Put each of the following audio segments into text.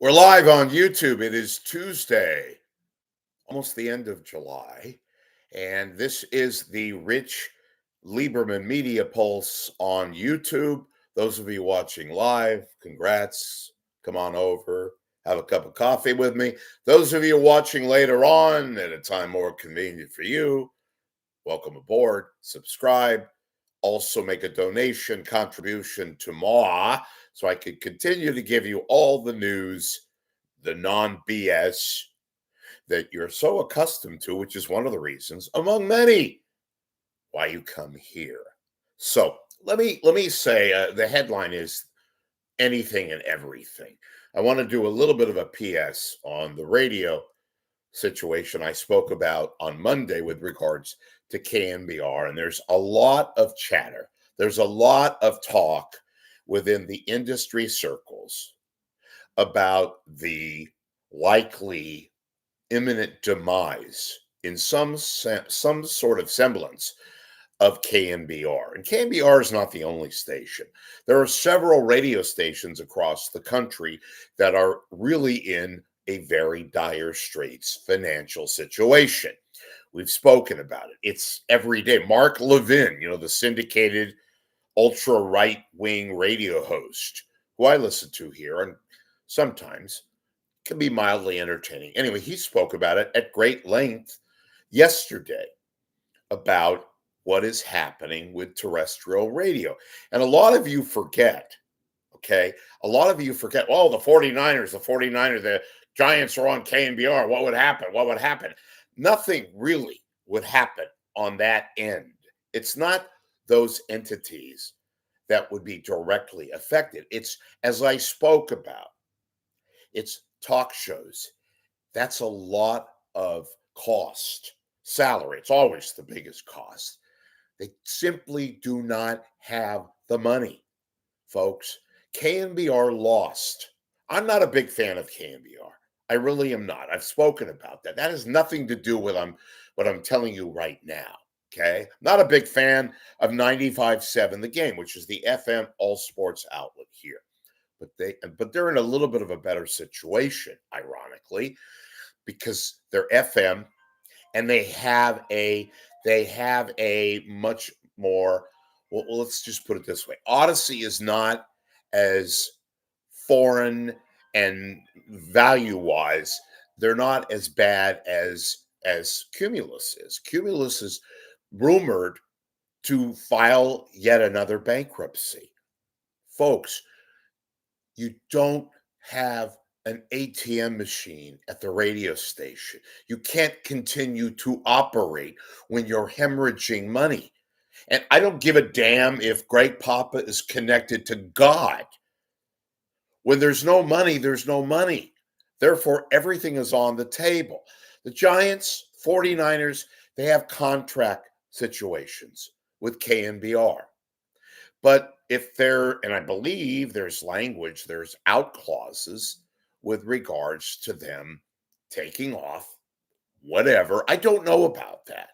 We're live on YouTube. It is Tuesday, almost the end of July. And this is the Rich Lieberman Media Pulse on YouTube. Those of you watching live, congrats. Come on over, have a cup of coffee with me. Those of you watching later on at a time more convenient for you, welcome aboard. Subscribe. Also make a donation contribution to MAW so I can continue to give you all the news, the non BS that you're so accustomed to, which is one of the reasons, among many, why you come here. So let me say the headline is anything and everything. I want to do a little bit of a PS on the radio situation I spoke about on Monday with regards to KNBR, and there's a lot of chatter. There's a lot of talk within the industry circles about the likely imminent demise in some sort of semblance of KNBR. And KNBR is not the only station. There are several radio stations across the country that are really in a very dire straits financial situation. We've spoken about it. It's every day. Mark Levin, the syndicated ultra right wing radio host who I listen to here and sometimes can be mildly entertaining. Anyway, he spoke about it at great length yesterday about what is happening with terrestrial radio. And a lot of you forget, okay? A lot of you forget, the 49ers, the Giants are on KNBR. What would happen? What would happen? Nothing really would happen on that end. It's not those entities that would be directly affected. It's, as I spoke about, it's talk shows. That's a lot of cost. Salary, it's always the biggest cost. They simply do not have the money, folks. KNBR lost. I'm not a big fan of KNBR. I really am not. I've spoken about that. That has nothing to do with what I'm telling you right now. Okay. Not a big fan of 95.7 The Game, which is the FM all sports outlet here. But they're in a little bit of a better situation, ironically, because they're FM and they have a much more, well, let's just put it this way. Odyssey is not as foreign and value-wise, they're not as bad as Cumulus is. Cumulus is rumored to file yet another bankruptcy. Folks, you don't have an ATM machine at the radio station. You can't continue to operate when you're hemorrhaging money. And I don't give a damn if Greg Papa is connected to God. When there's no money, there's no money. Therefore, everything is on the table. The Giants, 49ers, they have contract situations with KNBR. But if and I believe there's out clauses with regards to them taking off, whatever. I don't know about that.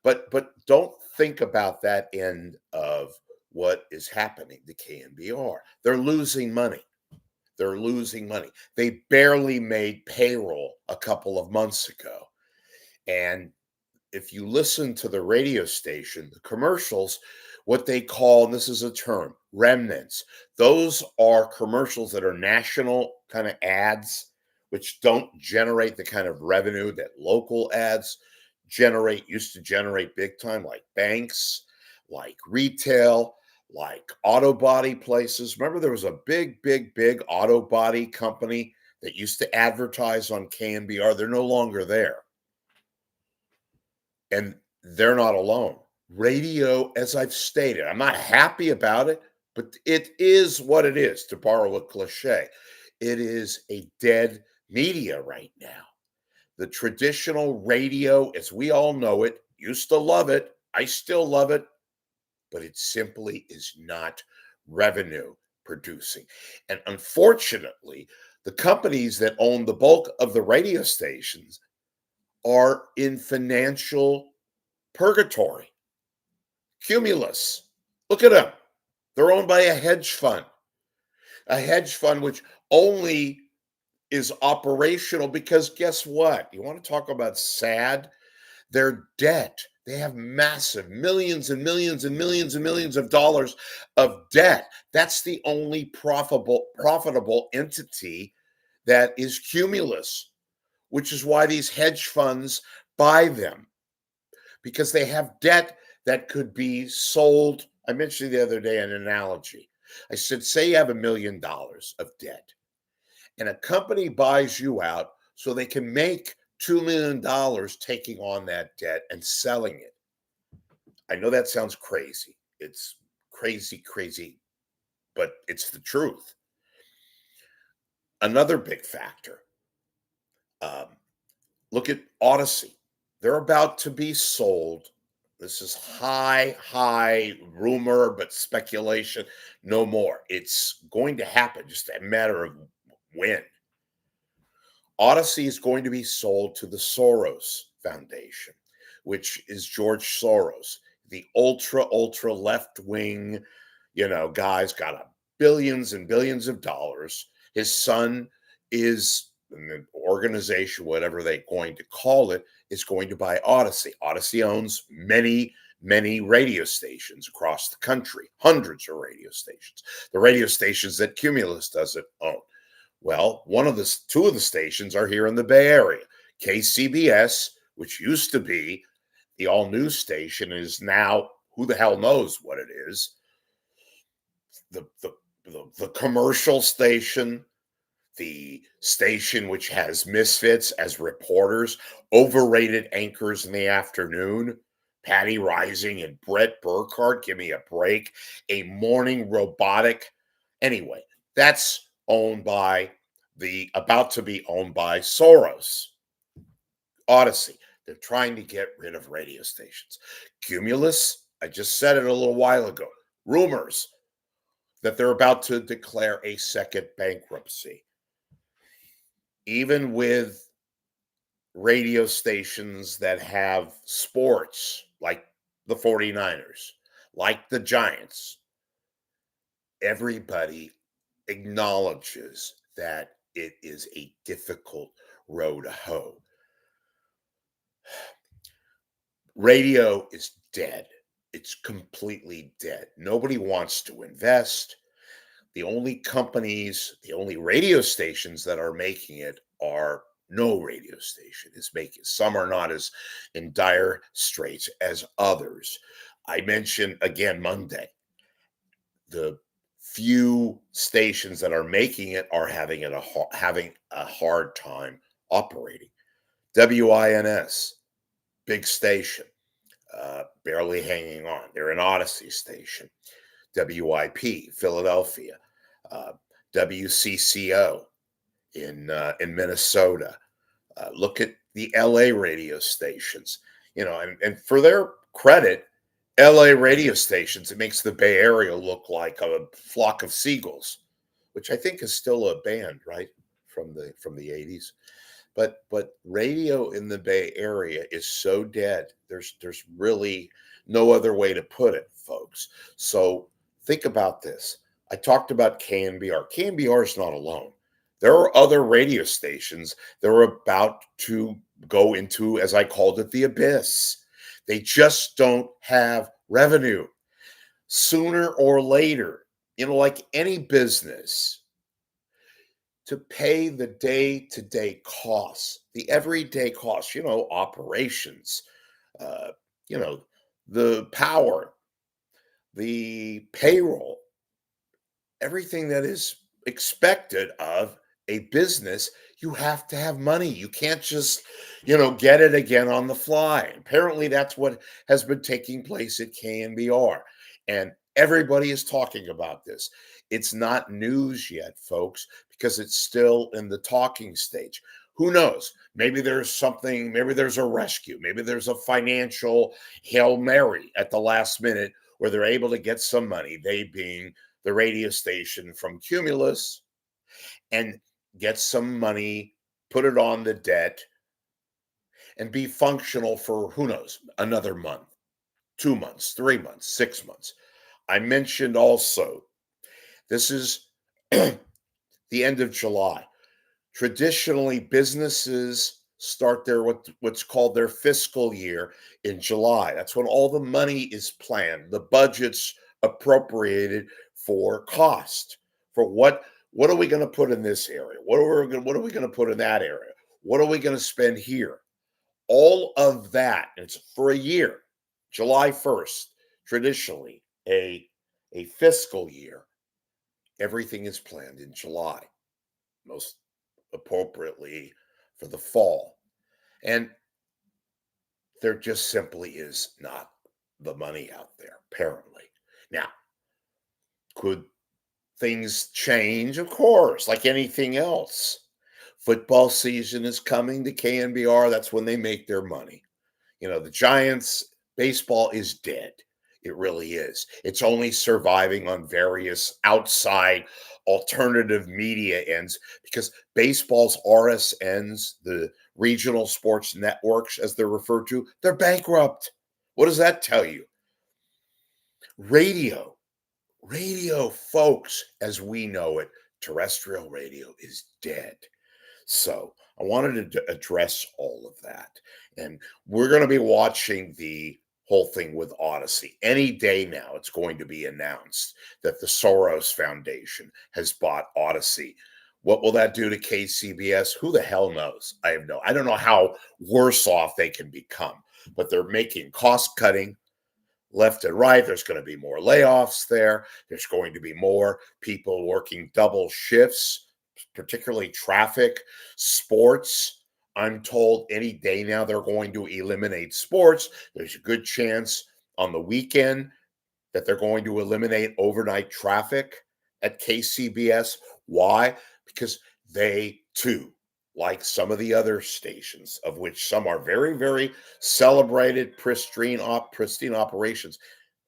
But don't think about that end of what is happening to KNBR. They're losing money. They're losing money. They barely made payroll a couple of months ago. And if you listen to the radio station, the commercials, what they call, and this is a term, remnants. Those are commercials that are national kind of ads, which don't generate the kind of revenue that local ads used to generate big time, like banks, like retail, like auto body places. Remember, there was a big auto body company that used to advertise on KNBR. They're no longer there. And they're not alone. Radio, as I've stated, I'm not happy about it, but it is what it is, to borrow a cliche. It is a dead media right now. The traditional radio, as we all know it, used to love it. I still love it, but it simply is not revenue producing. And unfortunately, the companies that own the bulk of the radio stations are in financial purgatory. Cumulus, look at them. They're owned by a hedge fund which only is operational because guess what? You want to talk about sad? Their debt. They have massive millions and millions and millions and millions of dollars of debt. That's the only profitable entity that is Cumulus, which is why these hedge funds buy them because they have debt that could be sold. I mentioned the other day an analogy. I said, say you have $1 million of debt and a company buys you out so they can make $2 million taking on that debt and selling it. I know that sounds crazy. It's crazy, crazy, but it's the truth. Another big factor. Um, Look at Odyssey. They're about to be sold. This is high rumor, but speculation. No more. It's going to happen. Just a matter of when. Odyssey is going to be sold to the Soros Foundation, which is George Soros, the ultra left wing, guy's got billions and billions of dollars. His son is an organization, whatever they're going to call it, is going to buy Odyssey. Odyssey owns many radio stations across the country, hundreds of radio stations. The radio stations that Cumulus doesn't own. Well, two of the stations are here in the Bay Area. KCBS, which used to be the all news station, is now who the hell knows what it is. The commercial station, the station which has misfits as reporters, overrated anchors in the afternoon, Patty Rising and Brett Burkhardt, give me a break, a morning robotic. Anyway, that's about to be owned by Soros. Odyssey, they're trying to get rid of radio stations. Cumulus, I just said it a little while ago, rumors that they're about to declare a second bankruptcy. Even with radio stations that have sports like the 49ers, like the Giants, everybody acknowledges that it is a difficult road to hoe. Radio is dead. It's completely dead. Nobody wants to invest. The only radio stations that are making it are no radio station is making. Some are not as in dire straits as others. I mentioned again Monday, the few stations that are making it are having a hard time operating. WINS, big station, barely hanging on. They're an Odyssey station. WIP, Philadelphia, WCCO in Minnesota. Look at the LA radio stations, and for their credit, LA radio stations, it makes the Bay Area look like a flock of seagulls, which I think is still a band, right? From the 80s. But radio in the Bay Area is so dead. There's really no other way to put it, folks. So think about this. I talked about KNBR. KNBR is not alone. There are other radio stations that are about to go into, as I called it, the abyss. They just don't have revenue. Sooner or later, like any business, to pay the day-to-day costs, the everyday costs, operations, uh, the power, the payroll, everything that is expected of a business, you have to have money. You can't just, get it again on the fly. Apparently, that's what has been taking place at KNBR. And everybody is talking about this. It's not news yet, folks, because it's still in the talking stage. Who knows? Maybe there's something, maybe there's a rescue, maybe there's a financial Hail Mary at the last minute where they're able to get some money, they being the radio station from Cumulus, and get some money, put it on the debt, and be functional for who knows, another month, 2 months, 3 months, 6 months. I mentioned also, this is the end of July. Traditionally, businesses start what's called their fiscal year in July. That's when all the money is planned, the budget's appropriated for cost. For what are we going to put in this area? What are we going to put in that area? What are we going to spend here? All of that, it's for a year. July 1st, traditionally a fiscal year. Everything is planned in July, most appropriately for the fall. And there just simply is not the money out there, apparently. Now, could things change? Of course, like anything else. Football season is coming to KNBR. That's when they make their money. The Giants, baseball is dead. It really is. It's only surviving on various outside alternative media ends because baseball's RSNs, the regional sports networks, as they're referred to, they're bankrupt. What does that tell you? Radio, folks, as we know it, terrestrial radio is dead. So I wanted to address all of that. And we're going to be watching the whole thing with Odyssey. Any day now, it's going to be announced that the Soros Foundation has bought Odyssey. What will that do to KCBS? Who the hell knows? I don't know how worse off they can become, but they're making cost cutting left and right. There's going to be more layoffs there. There's going to be more people working double shifts, particularly traffic, sports. I'm told any day now they're going to eliminate sports. There's a good chance on the weekend that they're going to eliminate overnight traffic at KCBS. Why? Because they too, like some of the other stations, of which some are very, very celebrated, pristine operations,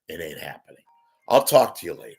it ain't happening. I'll talk to you later.